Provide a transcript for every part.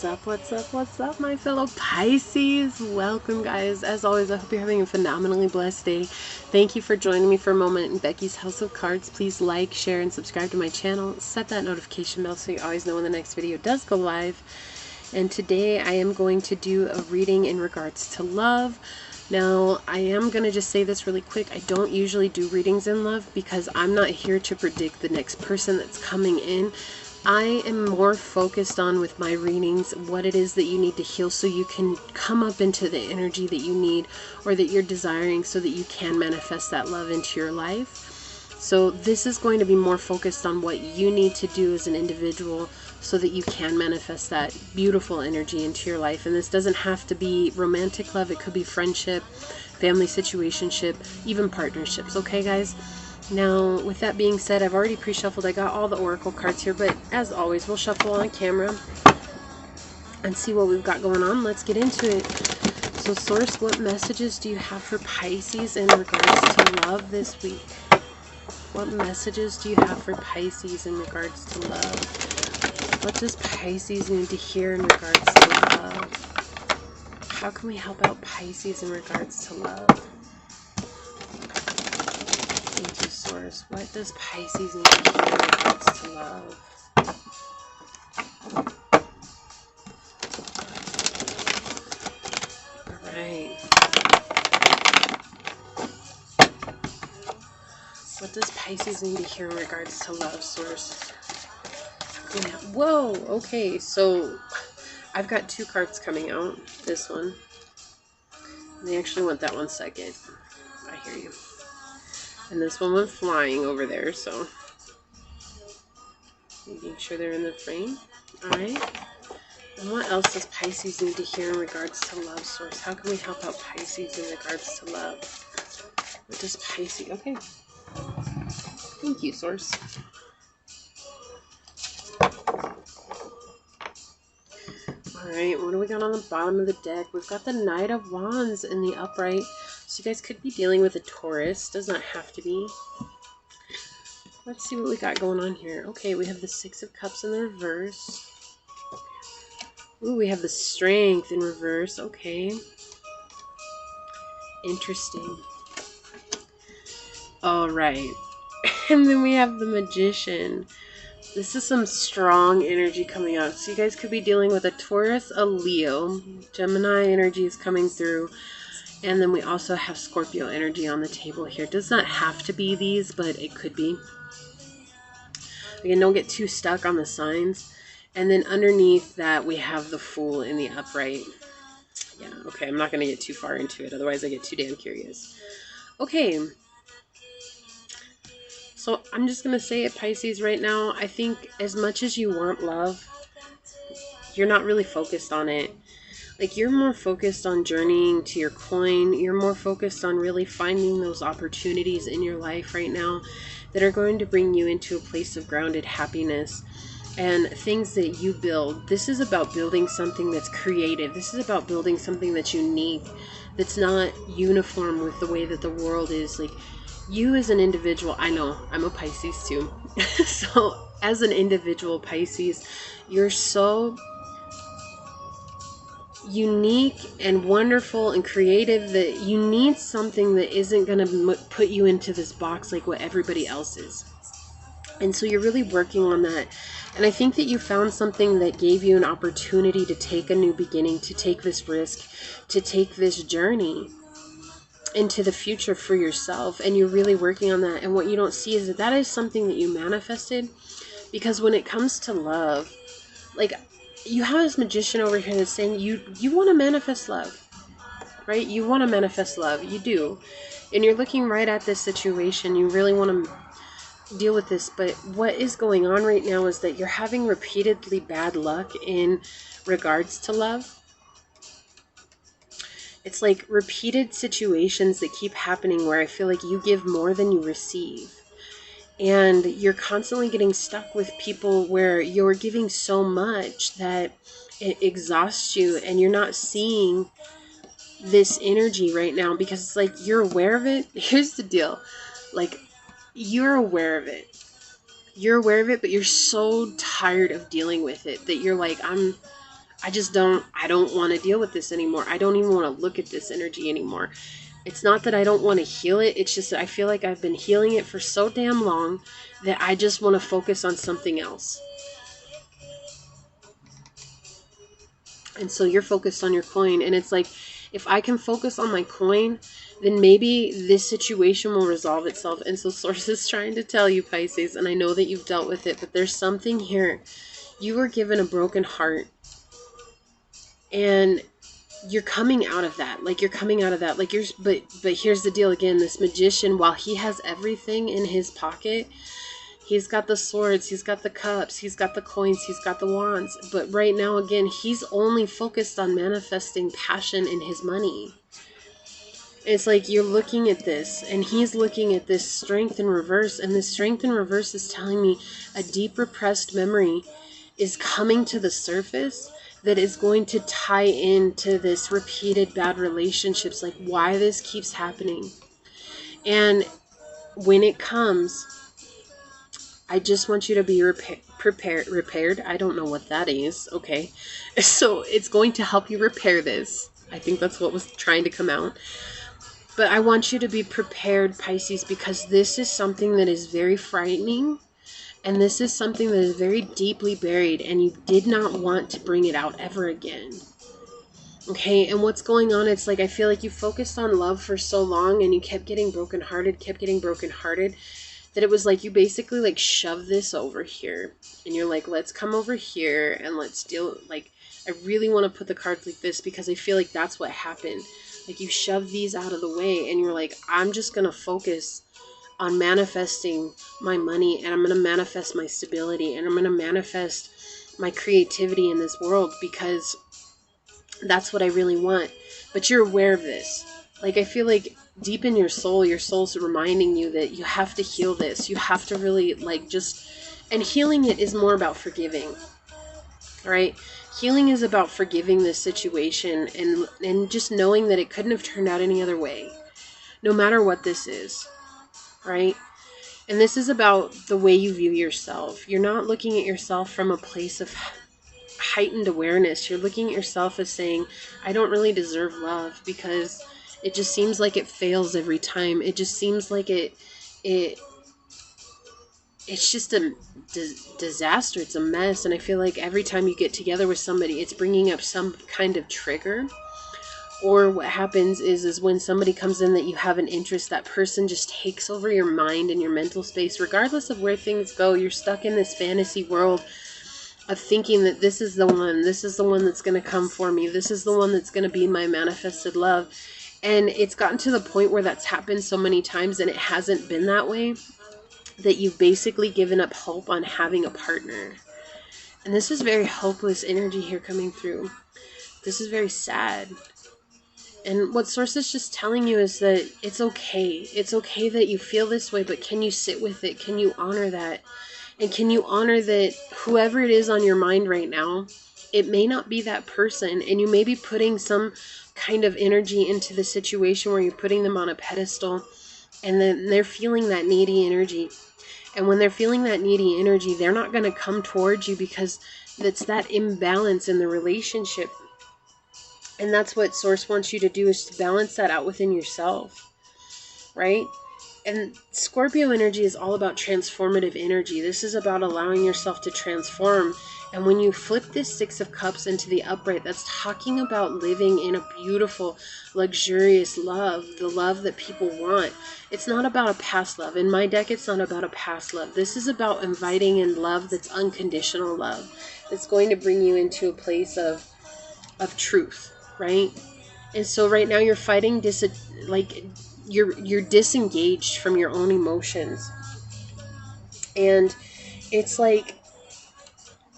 What's up, my fellow Pisces? Welcome, guys. As always, I hope you're having a phenomenally blessed day. Thank you for joining me for a moment in Becky's House of Cards. Please like, share, and subscribe to my channel. Set that notification bell so you always know when the next video does go live. And today I am going to do a reading in regards to love. Now, I am going to just say this really quick. I don't usually do readings in love because I'm not here to predict the next person that's coming in. I am more focused on, with my readings, what it is that you need to heal so you can come up into the energy that you need or that you're desiring so that you can manifest that love into your life. So this is going to be more focused on what you need to do as an individual so that you can manifest that beautiful energy into your life. And this doesn't have to be romantic love. It could be friendship, family situationship, even partnerships. Okay, guys? Now, with that being said, I've already pre-shuffled. I got all the oracle cards here, but as always, we'll shuffle on camera and see what we've got going on. Let's get into it. So, Source, what messages do you have for Pisces in regards to love this week? What messages do you have for Pisces in regards to love? What does Pisces need to hear in regards to love? How can we help out Pisces in regards to love? Thank you, Source. What does Pisces need to hear in regards to love? Alright. What does Pisces need to hear in regards to love, Source? Yeah. Whoa! Okay, so I've got two cards coming out. This one. And they actually want that one second. I hear you. And this one went flying over there, so making sure they're in the frame. Alright. And what else does Pisces need to hear in regards to love, Source? How can we help out Pisces in regards to love? What does Pisces... Okay. Thank you, Source. Alright, what do we got on the bottom of the deck? We've got the Knight of Wands in the upright. So you guys could be dealing with a Taurus. Does not have to be. Let's see what we got going on here. Okay, we have the Six of Cups in the reverse. Ooh, we have the Strength in reverse. Okay. Interesting. Alright. And then we have the Magician. This is some strong energy coming out. So you guys could be dealing with a Taurus, a Leo. Gemini energy is coming through. And then we also have Scorpio energy on the table here. It does not have to be these, but it could be. Again, don't get too stuck on the signs. And then underneath that, we have the Fool in the upright. Yeah, okay, I'm not going to get too far into it. Otherwise, I get too damn curious. Okay. So I'm just going to say it, Pisces, right now. I think as much as you want love, you're not really focused on it. Like, you're more focused on journeying to your coin. You're more focused on really finding those opportunities in your life right now that are going to bring you into a place of grounded happiness and things that you build. This is about building something that's creative. This is about building something that's unique, that's not uniform with the way that the world is. Like, you as an individual, I know, I'm a Pisces too. So as an individual Pisces, you're so unique and wonderful and creative that you need something that isn't going to put you into this box like what everybody else is. And so you're really working on that. And I think that you found something that gave you an opportunity to take a new beginning, to take this risk, to take this journey into the future for yourself. And you're really working on that. And what you don't see is that that is something that you manifested. Because when it comes to love, like, you have this Magician over here that's saying you want to manifest love, right? You want to manifest love. You do. And you're looking right at this situation. You really want to deal with this. But what is going on right now is that you're having repeatedly bad luck in regards to love. It's like repeated situations that keep happening where I feel like you give more than you receive. And you're constantly getting stuck with people where you're giving so much that it exhausts you, and you're not seeing this energy right now because it's like you're aware of it. Here's the deal. Like, you're aware of it. You're aware of it, but you're so tired of dealing with it that you're like, I don't want to deal with this anymore. I don't even want to look at this energy anymore. It's not that I don't want to heal it. It's just that I feel like I've been healing it for so damn long that I just want to focus on something else. And so you're focused on your coin. And it's like, if I can focus on my coin, then maybe this situation will resolve itself. And so Source is trying to tell you, Pisces, and I know that you've dealt with it, but there's something here. You were given a broken heart. And you're coming out of that. Like, you're coming out of that. Like, but here's the deal again. This magician, while he has everything in his pocket, he's got the swords, he's got the cups, he's got the coins, he's got the wands. But right now, again, he's only focused on manifesting passion in his money. It's like you're looking at this, and he's looking at this strength in reverse. And this strength in reverse is telling me a deep repressed memory is coming to the surface that is going to tie into this repeated bad relationships, like why this keeps happening. And when it comes, I just want you to be repaired. I don't know what that is. Okay. So it's going to help you repair this. I think that's what was trying to come out. But I want you to be prepared, Pisces, because this is something that is very frightening. And this is something that is very deeply buried, and you did not want to bring it out ever again. Okay, and what's going on, it's like I feel like you focused on love for so long, and you kept getting brokenhearted, that it was like you basically like shoved this over here. And you're like, let's come over here and let's deal, like, I really want to put the cards like this because I feel like that's what happened. Like, you shoved these out of the way, and you're like, I'm just going to focus on manifesting my money, and I'm going to manifest my stability, and I'm going to manifest my creativity in this world because that's what I really want. But you're aware of this. Like, I feel like deep in your soul's reminding you that you have to heal this. You have to really, like, just, and healing it is more about forgiving, right? Healing is about forgiving this situation and just knowing that it couldn't have turned out any other way, no matter what this is, right? And this is about the way you view yourself. You're not looking at yourself from a place of heightened awareness. You're looking at yourself as saying, I don't really deserve love because it just seems like it fails every time. It just seems like it's just a disaster. It's a mess. And I feel like every time you get together with somebody, it's bringing up some kind of trigger. Or what happens is when somebody comes in that you have an interest, that person just takes over your mind and your mental space. Regardless of where things go, you're stuck in this fantasy world of thinking that this is the one that's going to come for me. This is the one that's going to be my manifested love. And it's gotten to the point where that's happened so many times and it hasn't been that way, that you've basically given up hope on having a partner. And this is very hopeless energy here coming through. This is very sad. And what Source is just telling you is that it's okay. It's okay that you feel this way, but can you sit with it? Can you honor that? And can you honor that whoever it is on your mind right now, it may not be that person, and you may be putting some kind of energy into the situation where you're putting them on a pedestal, and then they're feeling that needy energy. And when they're feeling that needy energy, they're not going to come towards you because it's that imbalance in the relationship. And that's what Source wants you to do, is to balance that out within yourself, right? And Scorpio energy is all about transformative energy. This is about allowing yourself to transform. And when you flip this Six of Cups into the upright, that's talking about living in a beautiful, luxurious love, the love that people want. It's not about a past love. In my deck, it's not about a past love. This is about inviting in love that's unconditional love. It's going to bring you into a place of truth, right? And so right now you're fighting you're disengaged from your own emotions. And it's like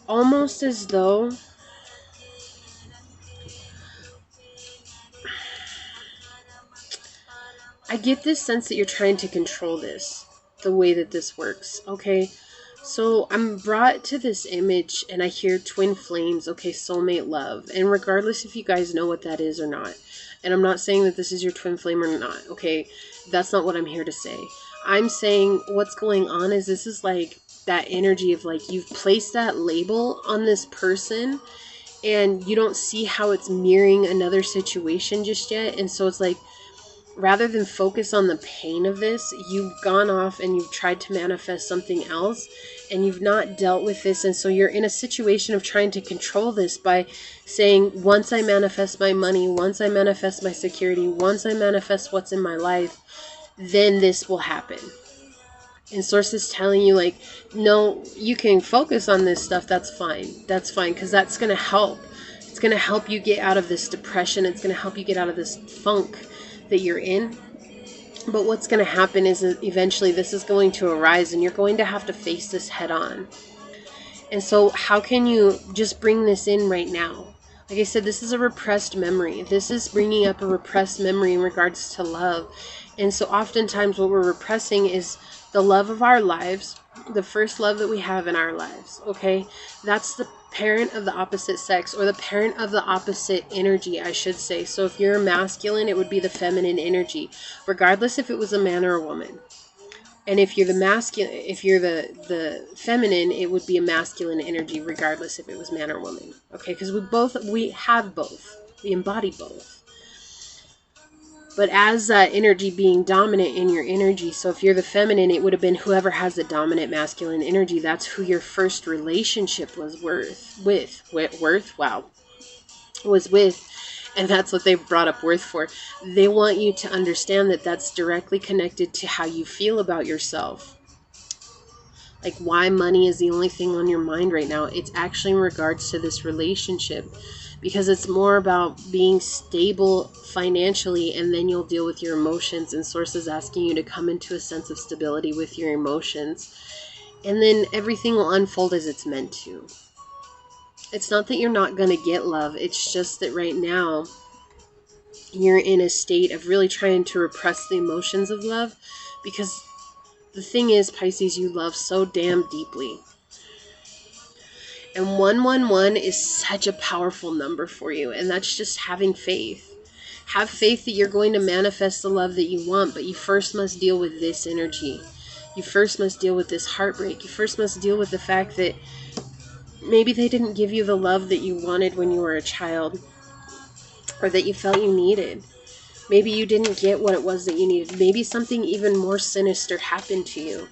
almost as though I get this sense that you're trying to control this, the way that this works, okay? So I'm brought to this image and I hear twin flames, okay, soulmate love. And regardless if you guys know what that is or not, and I'm not saying that this is your twin flame or not, okay? That's not what I'm here to say. I'm saying what's going on is this is like that energy of like you've placed that label on this person and you don't see how it's mirroring another situation just yet. And so it's like, rather than focus on the pain of this, you've gone off and you've tried to manifest something else, and you've not dealt with this. And so you're in a situation of trying to control this by saying, once I manifest my money, once I manifest my security, once I manifest what's in my life, then this will happen. And Source is telling you, like, no, you can focus on this stuff. That's fine. That's fine, because that's going to help. It's going to help you get out of this depression. It's going to help you get out of this funk that you're in. But what's going to happen is that eventually this is going to arise, and you're going to have to face this head on. And so how can you just bring this in right now? Like I said, this is a repressed memory. This is bringing up a repressed memory in regards to love. And so oftentimes what we're repressing is the love of our lives, the first love that we have in our lives, okay? That's the parent of the opposite sex, or the parent of the opposite energy, I should say. So if you're masculine, it would be the feminine energy, regardless if it was a man or a woman. And if you're the masculine, if you're the feminine, it would be a masculine energy, regardless if it was man or woman. Okay, because we have both. We embody both. But as that energy being dominant in your energy, so if you're the feminine, it would have been whoever has the dominant masculine energy. That's who your first relationship was with. And that's what they've brought up worth for. They want you to understand that that's directly connected to how you feel about yourself. Like, why money is the only thing on your mind right now. It's actually in regards to this relationship, because it's more about being stable financially, and then you'll deal with your emotions. And Source is asking you to come into a sense of stability with your emotions, and then everything will unfold as it's meant to. It's not that you're not going to get love. It's just that right now you're in a state of really trying to repress the emotions of love, because the thing is, Pisces, you love so damn deeply. And 111 is such a powerful number for you. And that's just having faith. Have faith that you're going to manifest the love that you want. But you first must deal with this energy. You first must deal with this heartbreak. You first must deal with the fact that maybe they didn't give you the love that you wanted when you were a child, or that you felt you needed. Maybe you didn't get what it was that you needed. Maybe something even more sinister happened to you.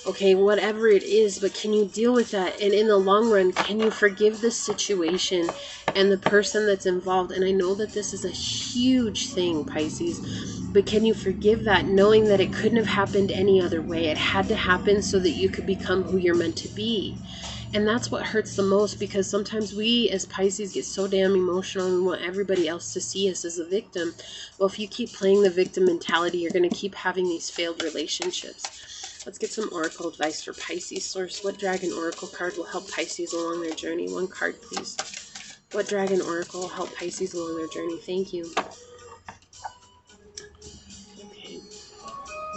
Okay, whatever it is, but can you deal with that? And in the long run, can you forgive the situation and the person that's involved? And I know that this is a huge thing, Pisces, but can you forgive that, knowing that it couldn't have happened any other way? It had to happen so that you could become who you're meant to be. And that's what hurts the most, because sometimes we as Pisces get so damn emotional and we want everybody else to see us as a victim. Well, if you keep playing the victim mentality, you're going to keep having these failed relationships. Let's get some oracle advice for Pisces. Source, what dragon oracle card will help Pisces along their journey? One card, please. What dragon oracle will help Pisces along their journey? Thank you. Okay.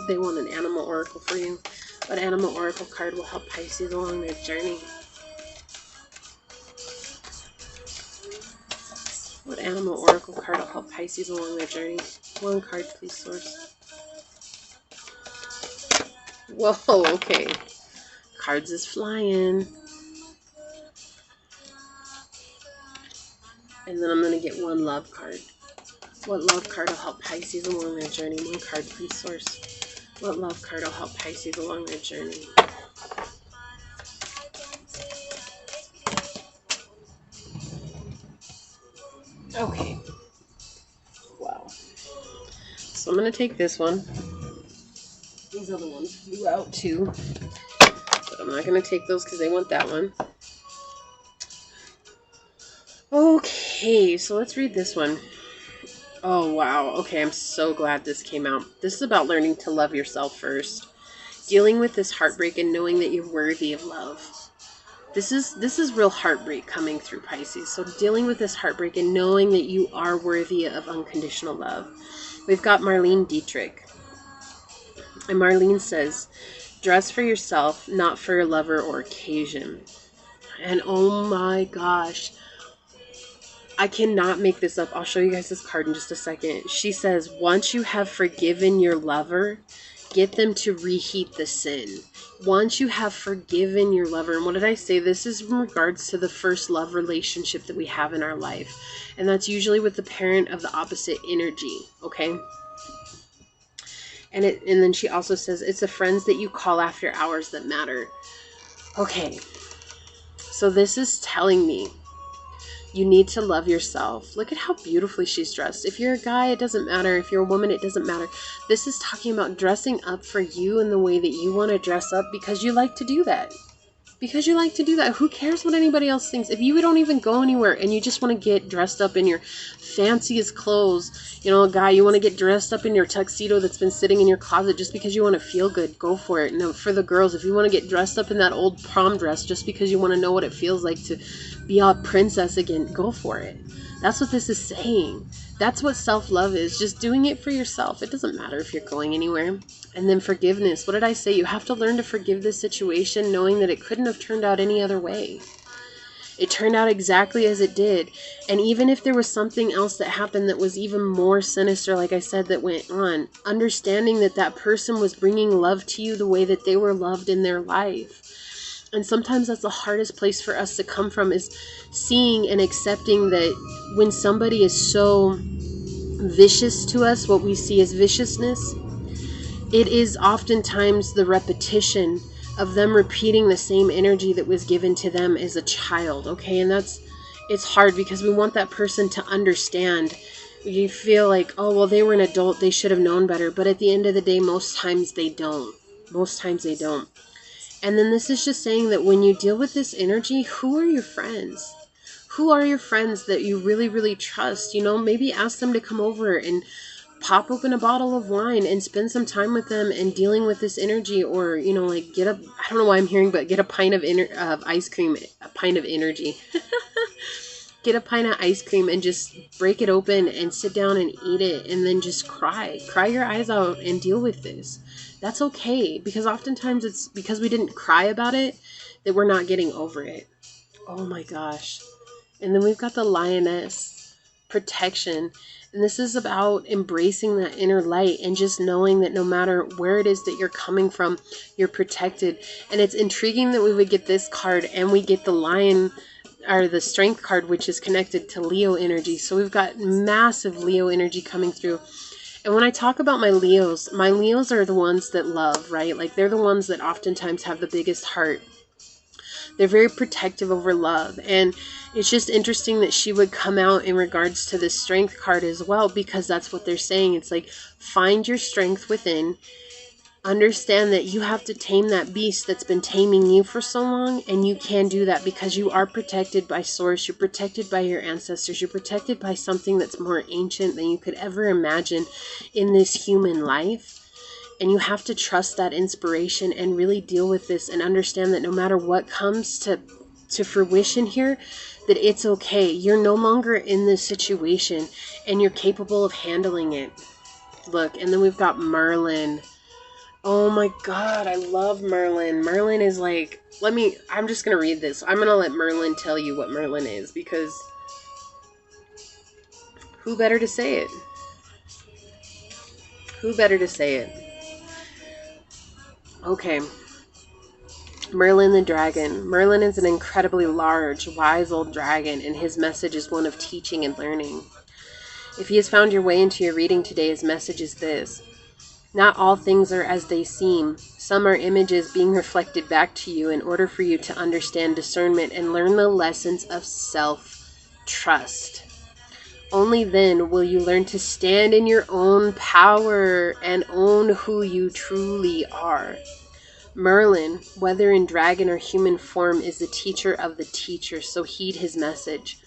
They want an animal oracle for you. What animal oracle card will help Pisces along their journey? What animal oracle card will help Pisces along their journey? One card, please, Source. Whoa, okay. Cards is flying. And then I'm going to get one love card. What love card will help Pisces along their journey? One card, please, Source. What love card will help Pisces along their journey? Okay. Wow. So I'm going to take this one. These other ones flew out too. But I'm not going to take those because they want that one. Okay, so let's read this one. Oh, wow. Okay, I'm so glad this came out. This is about learning to love yourself first. Dealing with this heartbreak and knowing that you're worthy of love. This is real heartbreak coming through, Pisces. So dealing with this heartbreak and knowing that you are worthy of unconditional love. We've got Marlene Dietrich. And Marlene says, dress for yourself, not for a lover or occasion. And oh my gosh, I cannot make this up. I'll show you guys this card in just a second. She says, once you have forgiven your lover, get them to reheat the sin. Once you have forgiven your lover, and what did I say? This is in regards to the first love relationship that we have in our life. And that's usually with the parent of the opposite energy, okay? And then she also says, it's the friends that you call after hours that matter. Okay, so this is telling me you need to love yourself. Look at how beautifully she's dressed. If you're a guy, it doesn't matter. If you're a woman, it doesn't matter. This is talking about dressing up for you in the way that you want to dress up because you like to do that. Because you like to do that. Who cares what anybody else thinks? If you don't even go anywhere and you just want to get dressed up in your fanciest clothes, you know, a guy, you want to get dressed up in your tuxedo that's been sitting in your closet just because you want to feel good, go for it. And for the girls, if you want to get dressed up in that old prom dress just because you want to know what it feels like to be a princess again, go for it. That's what this is saying. That's what self-love is, just doing it for yourself. It doesn't matter if you're going anywhere. And then forgiveness. What did I say? You have to learn to forgive this situation knowing that it couldn't have turned out any other way. It turned out exactly as it did. And even if there was something else that happened that was even more sinister, like I said, that went on, understanding that that person was bringing love to you the way that they were loved in their life. And sometimes that's the hardest place for us to come from, is seeing and accepting that when somebody is so vicious to us, what we see as viciousness, it is oftentimes the repetition of them repeating the same energy that was given to them as a child, okay? And it's hard because we want that person to understand. You feel like, oh, well, they were an adult, they should have known better. But at the end of the day, most times they don't. Most times they don't. And then this is just saying that when you deal with this energy, who are your friends? Who are your friends that you really, really trust? You know, maybe ask them to come over and pop open a bottle of wine and spend some time with them and dealing with this energy. Or, you know, like I don't know why I'm hearing, but get a pint of ice cream, a pint of energy. Get a pint of ice cream and just break it open and sit down and eat it, and then just cry your eyes out and deal with this. That's okay, because oftentimes it's because we didn't cry about it that we're not getting over it. Oh my gosh. And then we've got the lioness, protection. And this is about embracing that inner light and just knowing that no matter where it is that you're coming from, you're protected. And it's intriguing that we would get this card and we get the lion, or the strength card, which is connected to Leo energy. So we've got massive Leo energy coming through. And when I talk about my Leos are the ones that love, right? Like they're the ones that oftentimes have the biggest heart. They're very protective over love. And it's just interesting that she would come out in regards to this strength card as well, because that's what they're saying. It's like, find your strength within. Understand that you have to tame that beast that's been taming you for so long, and you can do that because you are protected by Source. You're protected by your ancestors. You're protected by something that's more ancient than you could ever imagine in this human life. And you have to trust that inspiration and really deal with this and understand that no matter what comes to fruition here, that it's okay. You're no longer in this situation and you're capable of handling it. Look, and then we've got Merlin. Oh my God, I love Merlin. Merlin is like, I'm just going to read this. I'm going to let Merlin tell you what Merlin is, because who better to say it? Who better to say it? Okay. Merlin the dragon. Merlin is an incredibly large, wise old dragon, and his message is one of teaching and learning. If he has found your way into your reading today, his message is this: not all things are as they seem. Some are images being reflected back to you in order for you to understand discernment and learn the lessons of self-trust. Only then will you learn to stand in your own power and own who you truly are. Merlin, whether in dragon or human form, is the teacher of the teacher, so heed his message.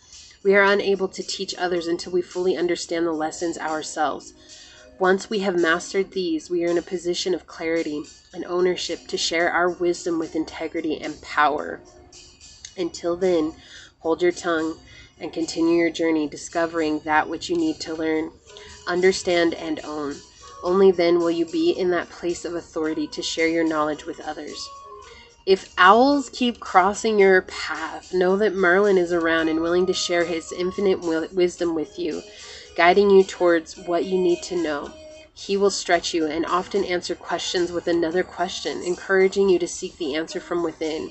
We are unable to teach others until we fully understand the lessons ourselves. Once we have mastered these, we are in a position of clarity and ownership to share our wisdom with integrity and power. Until then, hold your tongue and continue your journey, discovering that which you need to learn, understand, and own. Only then will you be in that place of authority to share your knowledge with others. If owls keep crossing your path, know that Merlin is around and willing to share his infinite wisdom with you, guiding you towards what you need to know. He will stretch you and often answer questions with another question, encouraging you to seek the answer from within.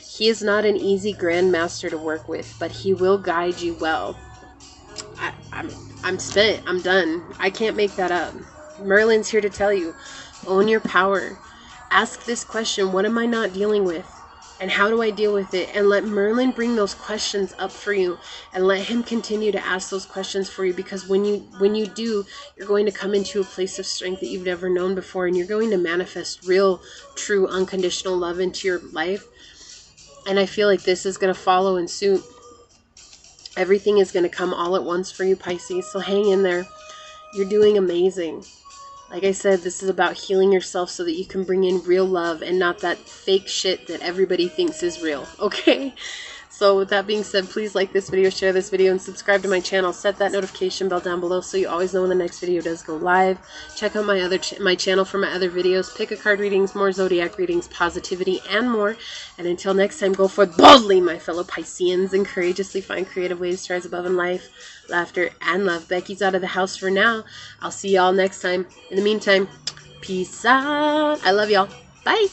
He is not an easy grandmaster to work with, but he will guide you well. I'm spent. I'm done. I can't make that up. Merlin's here to tell you, own your power. Ask this question, what am I not dealing with? And how do I deal with it? And let Merlin bring those questions up for you, and let him continue to ask those questions for you, because when you do, you're going to come into a place of strength that you've never known before, and you're going to manifest real, true, unconditional love into your life. And I feel like this is going to follow in suit. Everything is going to come all at once for you, Pisces. So hang in there. You're doing amazing. Like I said, this is about healing yourself so that you can bring in real love and not that fake shit that everybody thinks is real. Okay? So with that being said, please like this video, share this video, and subscribe to my channel. Set that notification bell down below so you always know when the next video does go live. Check out my channel for my other videos. Pick a card readings, more zodiac readings, positivity, and more. And until next time, go forth boldly, my fellow Pisceans, and courageously find creative ways to rise above in life, laughter, and love. Becky's out of the house for now. I'll see y'all next time. In the meantime, peace out. I love y'all. Bye.